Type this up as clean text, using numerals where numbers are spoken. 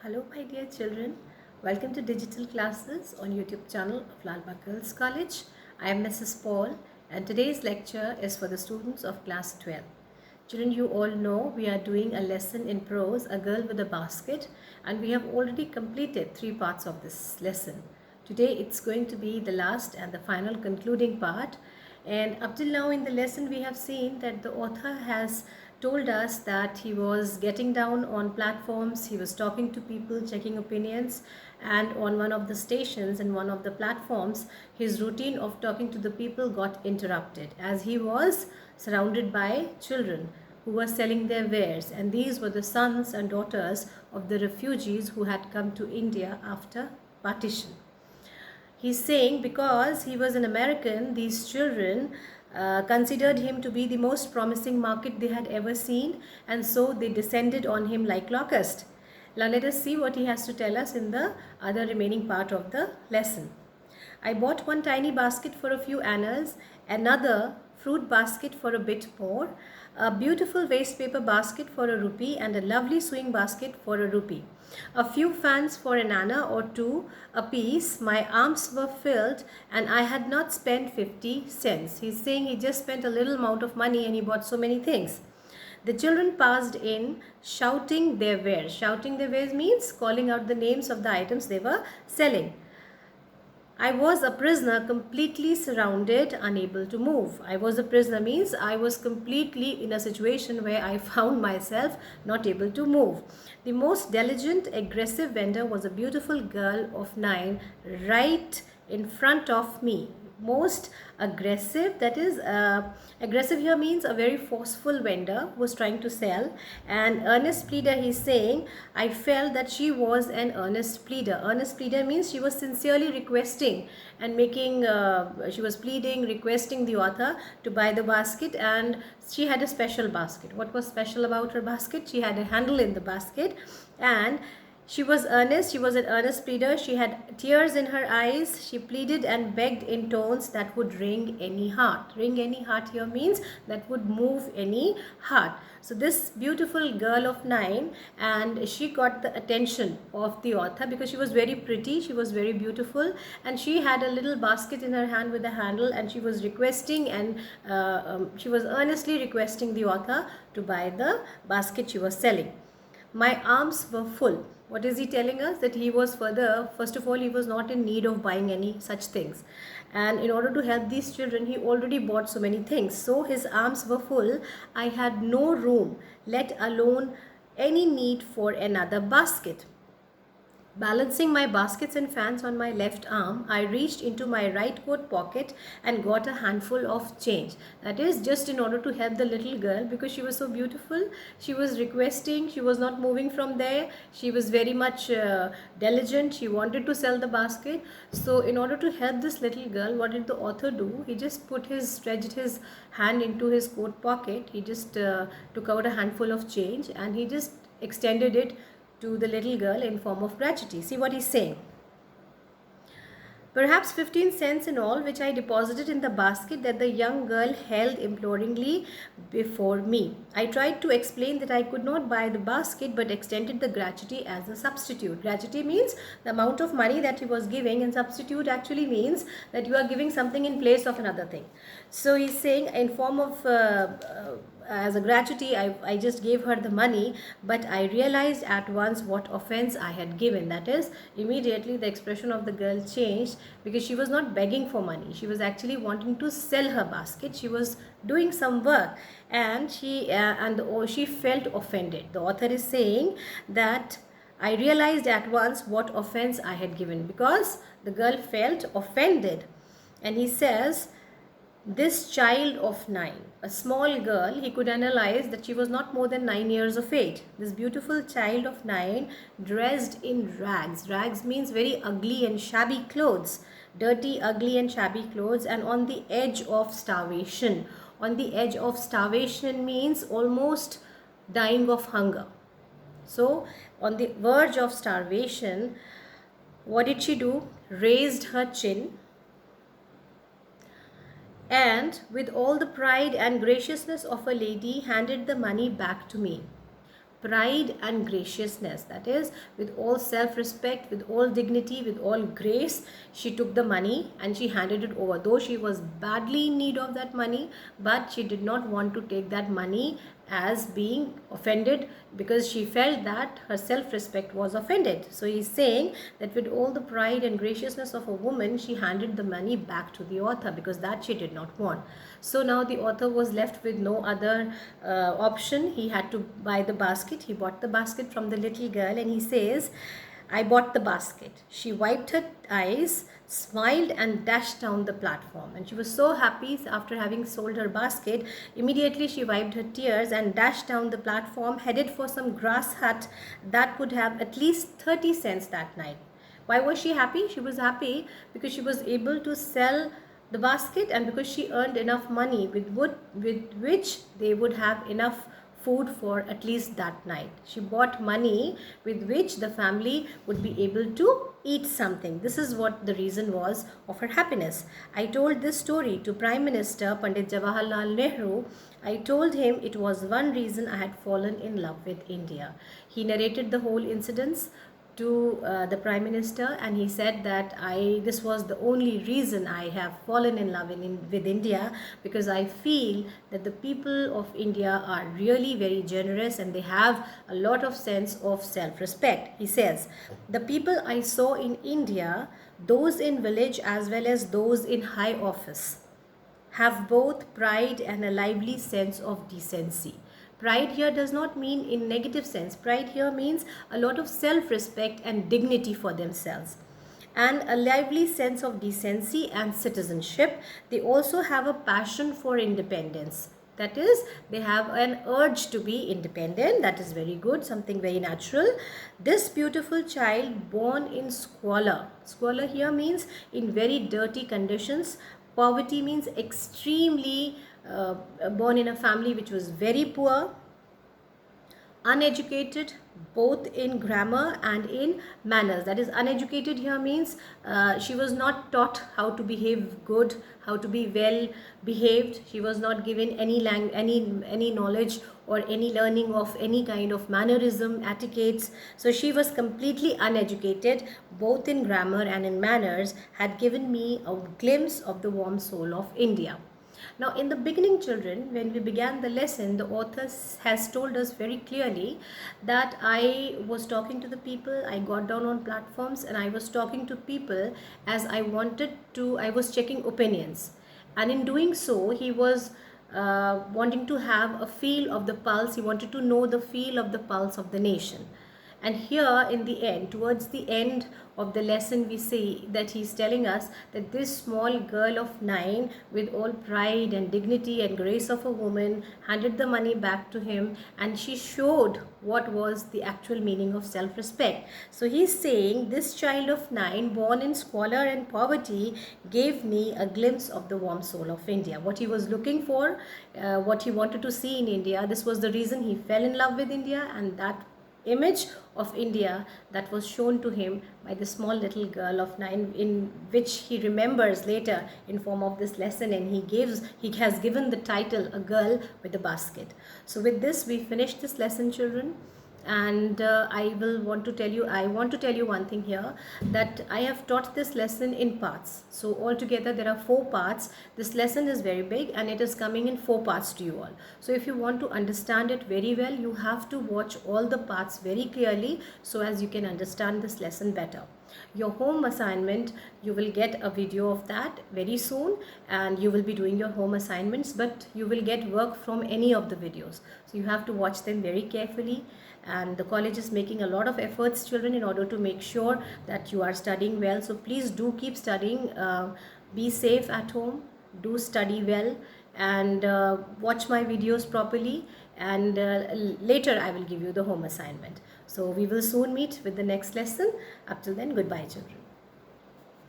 Hello, my dear children. Welcome to digital classes on YouTube channel of Lalbagh Girls College. I am Mrs. Paul, and today's lecture is for the students of class 12. Children, you all know we are doing a lesson in prose, A Girl with a Basket, and we have already completed 3 parts of this lesson. Today it's going to be the last and the final concluding part. And up till now in the lesson we have seen that the author has told us that he was getting down on platforms, he was talking to people, checking opinions, and on one of the stations and one of the platforms, his routine of talking to the people got interrupted as he was surrounded by children who were selling their wares, and these were the sons and daughters of the refugees who had come to India after partition. He's saying because he was an American, these children considered him to be the most promising market they had ever seen, and so they descended on him like locusts. Now let us see what he has to tell us in the other remaining part of the lesson. I bought one tiny basket for a few annas, another fruit basket for a bit more, a beautiful waste paper basket for a rupee, and a lovely sewing basket for a rupee. A few fans for an anna or two apiece. My arms were filled and I had not spent 50 cents. He's saying he just spent a little amount of money and he bought so many things. The children passed in shouting their wares. Shouting their wares means calling out the names of the items they were selling. I was a prisoner, completely surrounded, unable to move. I was a prisoner means I was completely in a situation where I found myself not able to move. The most diligent, aggressive vendor was a beautiful girl of 9 right in front of me. Most aggressive, that is aggressive here means a very forceful vendor who was trying to sell, and earnest pleader, he's saying I felt that she was an earnest pleader. Earnest pleader means she was sincerely requesting and making she was pleading, requesting the author to buy the basket, and she had a special basket. What was special about her basket? She had a handle in the basket, and she was earnest, she was an earnest pleader. She had tears in her eyes. She pleaded and begged in tones that would wring any heart. Wring any heart here means that would move any heart. So this beautiful girl of 9, and she got the attention of the author because she was very pretty, she was very beautiful, and she had a little basket in her hand with a handle, and she was requesting and she was earnestly requesting the author to buy the basket she was selling. My arms were full. What is he telling us? That he was first of all, he was not in need of buying any such things. And in order to help these children, he already bought so many things. So his arms were full. I had no room, let alone any need for another basket. Balancing my baskets and fans on my left arm, I reached into my right coat pocket and got a handful of change. That is just in order to help the little girl because she was so beautiful. She was requesting, she was not moving from there. She was very much diligent. She wanted to sell the basket. So in order to help this little girl, what did the author do? He just stretched his hand into his coat pocket. He just took out a handful of change and he just extended it to the little girl in form of gratuity. See what he's saying. Perhaps 15 cents in all, which I deposited in the basket that the young girl held imploringly before me. I tried to explain that I could not buy the basket but extended the gratuity as a substitute. Gratuity means the amount of money that he was giving, and substitute actually means that you are giving something in place of another thing. So he's saying in form of as a gratuity, I just gave her the money, but I realized at once what offense I had given. That is, immediately the expression of the girl changed because she was not begging for money. She was actually wanting to sell her basket. She was doing some work, and she felt offended. The author is saying that I realized at once what offense I had given because the girl felt offended. And he says, this child of 9, a small girl, he could analyze that she was not more than 9 years of age. This beautiful child of 9, dressed in rags. Rags means very ugly and shabby clothes. Dirty, ugly and shabby clothes, and on the edge of starvation. On the edge of starvation means almost dying of hunger. So, on the verge of starvation, what did she do? Raised her chin, and with all the pride and graciousness of a lady handed the money back to me. pride and graciousness. That is, with all self-respect, with all dignity, with all grace, she took the money and she handed it over. Though she was badly in need of that money, but she did not want to take that money as being offended, because she felt that her self-respect was offended. So he's saying that with all the pride and graciousness of a woman, she handed the money back to the author, because that she did not want. So now the author was left with no other option. He had to buy the basket. He bought the basket from the little girl, and he says, I bought the basket. She wiped her eyes, smiled, and dashed down the platform. And she was so happy after having sold her basket. Immediately she wiped her tears and dashed down the platform, headed for some grass hut that would have at least 30 cents that night. Why was she happy? She was happy because she was able to sell the basket, and because she earned enough money with which they would have enough food for at least that night. She bought money with which the family would be able to eat something. This is what the reason was of her happiness. I told this story to Prime Minister Pandit Jawaharlal Nehru. I told him it was one reason I had fallen in love with India. He narrated the whole incidents to the Prime Minister, and he said that this was the only reason I have fallen in love with India, because I feel that the people of India are really very generous and they have a lot of sense of self-respect. He says, the people I saw in India, those in village as well as those in high office, have both pride and a lively sense of decency. Pride here does not mean in negative sense. Pride here means a lot of self-respect and dignity for themselves, and a lively sense of decency and citizenship. They also have a passion for independence. That is, they have an urge to be independent. That is very good, something very natural. This beautiful child born in squalor. Squalor here means in very dirty conditions. Poverty means extremely born in a family which was very poor, uneducated both in grammar and in manners. That is, uneducated here means she was not taught how to behave good, how to be well behaved. She was not given any knowledge or any learning of any kind of mannerism, etiquettes. So she was completely uneducated both in grammar and in manners, had given me a glimpse of the warm soul of India. Now, in the beginning, children, when we began the lesson, the author has told us very clearly that I was talking to the people, I got down on platforms and I was talking to people as I was checking opinions. And in doing so, he was wanting to have a feel of the pulse. He wanted to know the feel of the pulse of the nation. And here in the end, towards the end of the lesson, we see that he's telling us that this small girl of 9, with all pride and dignity and grace of a woman, handed the money back to him, and she showed what was the actual meaning of self-respect. So he's saying, this child of 9, born in squalor and poverty, gave me a glimpse of the warm soul of India. What he was looking for, what he wanted to see in India, this was the reason he fell in love with India, and that image of India that was shown to him by the small little girl of 9, in which he remembers later in form of this lesson, and he has given the title A Girl with a Basket. So with this we finish this lesson, children. And I want to tell you one thing here, that I have taught this lesson in parts. So altogether there are 4 parts. This lesson is very big and it is coming in 4 parts to you all. So if you want to understand it very well, you have to watch all the parts very clearly so as you can understand this lesson better. Your home assignment, you will get a video of that very soon, and you will be doing your home assignments, but you will get work from any of the videos. So you have to watch them very carefully, and the college is making a lot of efforts, children, in order to make sure that you are studying well. So please do keep studying. Be safe at home, do study well, and watch my videos properly, and later I will give you the home assignment. So we will soon meet with the next lesson. Up till then, goodbye, children.